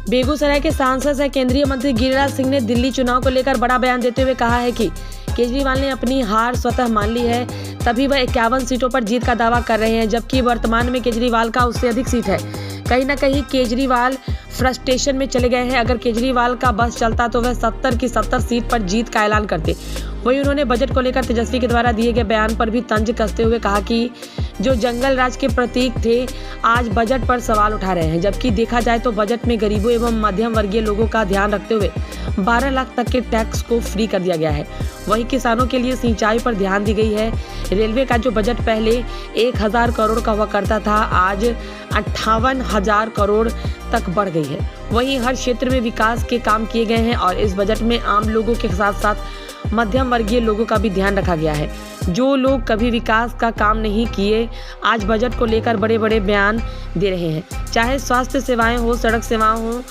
बेगूसराय के सांसद सह केंद्रीय मंत्री गिरिराज सिंह ने दिल्ली चुनाव को लेकर बड़ा बयान देते हुए कहा है कि केजरीवाल ने अपनी हार स्वतः मान ली है, तभी वह 51 सीटों पर जीत का दावा कर रहे हैं, जबकि वर्तमान में केजरीवाल का उससे अधिक सीट है। कहीं ना कहीं केजरीवाल फ्रस्ट्रेशन में चले गए हैं। अगर केजरीवाल का बस चलता तो वह 70 की 70 सीट पर जीत का ऐलान करते। वहीं उन्होंने बजट को लेकर तेजस्वी के द्वारा दिए गए बयान पर भी तंज कसते हुए कहा कि जो जंगल राज के प्रतीक थे आज बजट पर सवाल उठा रहे हैं, जबकि देखा जाए तो बजट में गरीबों एवं मध्यम वर्गीय लोगों का ध्यान रखते हुए 12 लाख तक के टैक्स को फ्री कर दिया गया है। वहीं किसानों के लिए सिंचाई पर ध्यान दी गई है। रेलवे का जो बजट पहले 1000 करोड़ का हुआ करता था, आज 58,000 करोड़ तक बढ़ गई है। वहीं हर क्षेत्र में विकास के काम किए गए हैं और इस बजट में आम लोगों के साथ साथ मध्यम वर्गीय लोगों का भी ध्यान रखा गया है। जो लोग कभी विकास का काम नहीं किए, आज बजट को लेकर बड़े बड़े बयान दे रहे हैं। चाहे स्वास्थ्य सेवाएं हो, सड़क सेवाएं हो,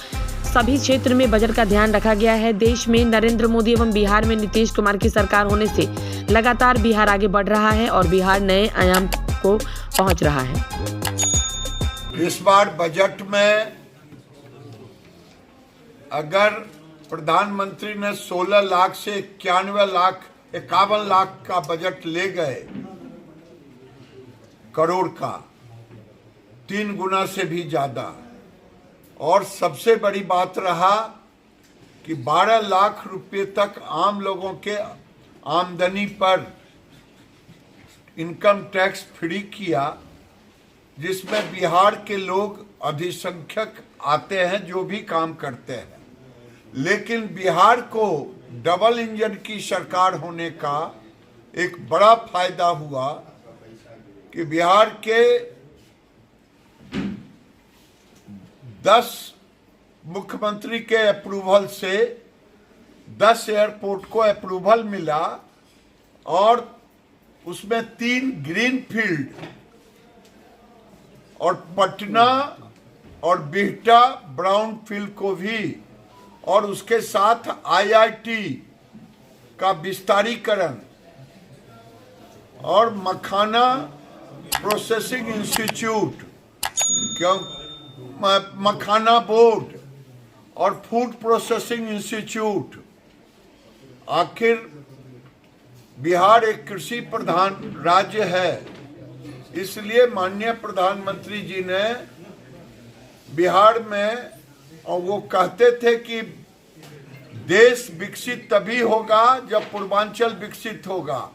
सभी क्षेत्र में बजट का ध्यान रखा गया है। देश में नरेंद्र मोदी एवं बिहार में नीतीश कुमार की सरकार होने से लगातार बिहार आगे बढ़ रहा है और बिहार नए आयाम को पहुंच रहा है। इस बार बजट में अगर प्रधानमंत्री ने 16 लाख से 51 लाख का बजट ले गए करोड़ का, 3 गुना से भी ज्यादा। और सबसे बड़ी बात रहा कि 12 लाख रुपए तक आम लोगों के आमदनी पर इनकम टैक्स फ्री किया, जिसमें बिहार के लोग अधिसंख्यक आते हैं जो भी काम करते हैं। लेकिन बिहार को डबल इंजन की सरकार होने का एक बड़ा फायदा हुआ कि बिहार के 10 मुख्यमंत्री के अप्रूवल से 10 एयरपोर्ट को अप्रूवल मिला और उसमें 3 ग्रीनफील्ड और पटना और बिहटा ब्राउनफील्ड को भी, और उसके साथ आईआईटी का विस्तारीकरण और मखाना प्रोसेसिंग इंस्टीट्यूट, क्यों मखाना बोर्ड और फूड प्रोसेसिंग इंस्टीट्यूट। आखिर बिहार एक कृषि प्रधान राज्य है, इसलिए माननीय प्रधानमंत्री जी ने बिहार में, और वो कहते थे कि देश विकसित तभी होगा जब पूर्वांचल विकसित होगा,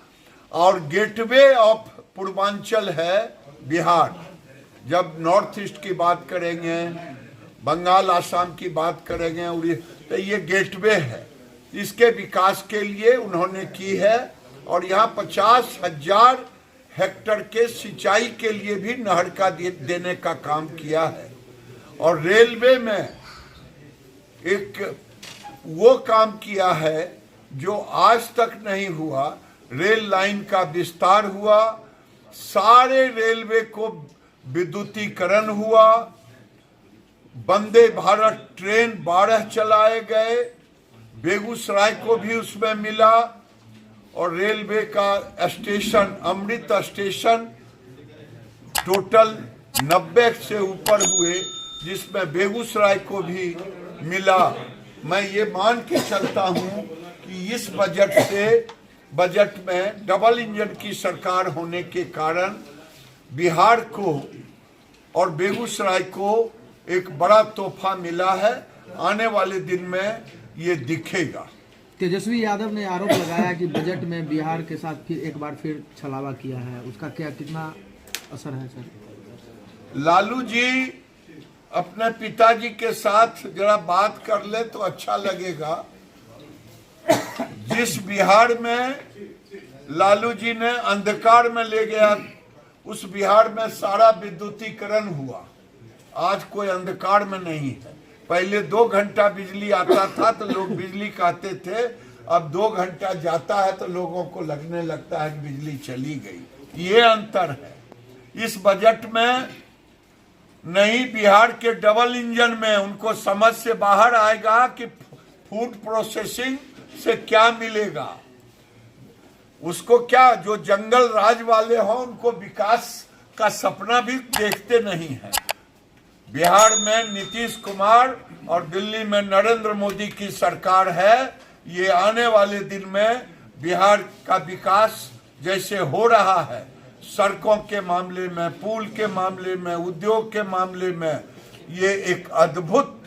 और गेटवे ऑफ पूर्वांचल है बिहार। जब नॉर्थ ईस्ट की बात करेंगे, बंगाल आसाम की बात करेंगे, तो ये गेटवे है। इसके विकास के लिए उन्होंने की है और यहाँ 50,000 हेक्टेयर के सिंचाई के लिए भी नहर का देने का काम किया है। और रेलवे में एक वो काम किया है जो आज तक नहीं हुआ, रेल लाइन का विस्तार हुआ, सारे रेलवे को विद्युतीकरण हुआ, वंदे भारत ट्रेन 12 चलाए गए, बेगूसराय को भी उसमें मिला, और रेलवे का स्टेशन, अमृत स्टेशन टोटल 90 से ऊपर हुए, जिसमें बेगूसराय को भी मिला। मैं ये मान के चलता हूं कि इस बजट में डबल इंजन की सरकार होने के कारण बिहार को और बेगूसराय को एक बड़ा तोहफा मिला है। आने वाले दिन में ये दिखेगा। तेजस्वी यादव ने आरोप लगाया कि बजट में बिहार के साथ फिर एक बार छलावा किया है, उसका कितना असर है सर? लालू जी अपने पिताजी के साथ जरा बात कर ले तो अच्छा लगेगा। जिस बिहार में लालू जी ने अंधकार में ले गया, उस बिहार में सारा विद्युतीकरण हुआ। आज कोई अंधकार में नहीं है। पहले 2 घंटा बिजली आता था तो लोग बिजली कहते थे, अब 2 घंटा जाता है तो लोगों को लगने लगता है कि बिजली चली गई। ये अंतर है। इस बजट में नहीं, बिहार के डबल इंजन में उनको समझ से बाहर आएगा कि फूड प्रोसेसिंग से क्या मिलेगा। उसको क्या, जो जंगल राज वाले हों उनको विकास का सपना भी देखते नहीं है। बिहार में नीतीश कुमार और दिल्ली में नरेंद्र मोदी की सरकार है। ये आने वाले दिन में बिहार का विकास जैसे हो रहा है, सड़कों के मामले में, पुल के मामले में, उद्योग के मामले में, ये एक अद्भुत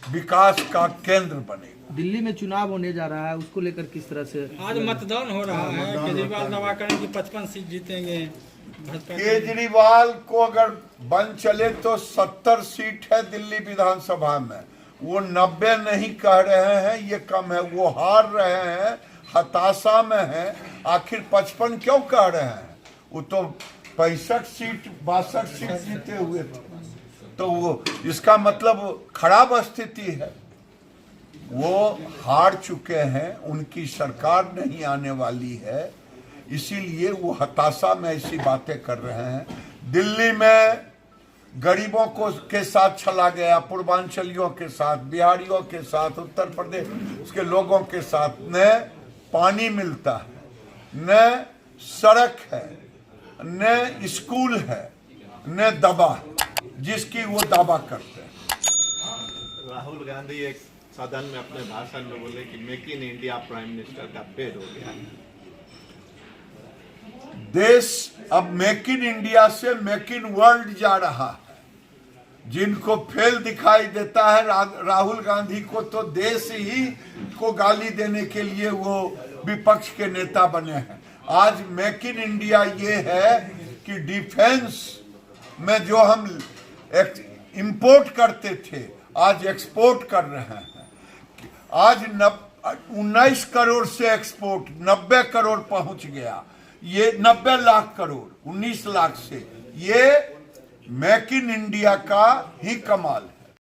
विकास का केंद्र बनेगा। दिल्ली में चुनाव होने जा रहा है, उसको लेकर किस तरह से? आज मतदान हो रहा है। केजरीवाल दावा करें कि 55 सीट जीतेंगे भाजपा। केजरीवाल को अगर बन चले तो 70 सीट है दिल्ली विधानसभा में। वो 90 नहीं कह रहे हैं, ये कम है। वो हार रहे हैं, हताशा में है। आखिर 55 क्यों कह रहे हैं? वो तो 65 सीट 62 सीट जीते हुए थे। तो वो इसका मतलब खराब स्थिति है। वो हार चुके हैं, उनकी सरकार नहीं आने वाली है, इसीलिए वो हताशा में ऐसी बातें कर रहे हैं। दिल्ली में गरीबों को के साथ चला गया, पूर्वांचलियों के साथ, बिहारियों के साथ, उत्तर प्रदेश के लोगों के साथ। न पानी मिलता है, न सड़क है, न स्कूल है, न दवा है, जिसकी वो दावा करते हैं। राहुल गांधी एक सदन में अपने भाषण में बोले कि make in India prime minister का पेड़ हो गया है। देश अब मेक इन इंडिया से मेक इन वर्ल्ड जा रहा है। जिनको फेल दिखाई देता है राहुल गांधी को, तो देश ही को गाली देने के लिए वो विपक्ष के नेता बने हैं। आज मेक इन इंडिया ये है कि डिफेंस में जो हम इंपोर्ट करते थे, आज एक्सपोर्ट कर रहे हैं। आज 19 करोड़ से एक्सपोर्ट 90 करोड़ पहुंच गया। ये 90 लाख करोड़ 19 लाख से, ये मेक इन इंडिया का ही कमाल है।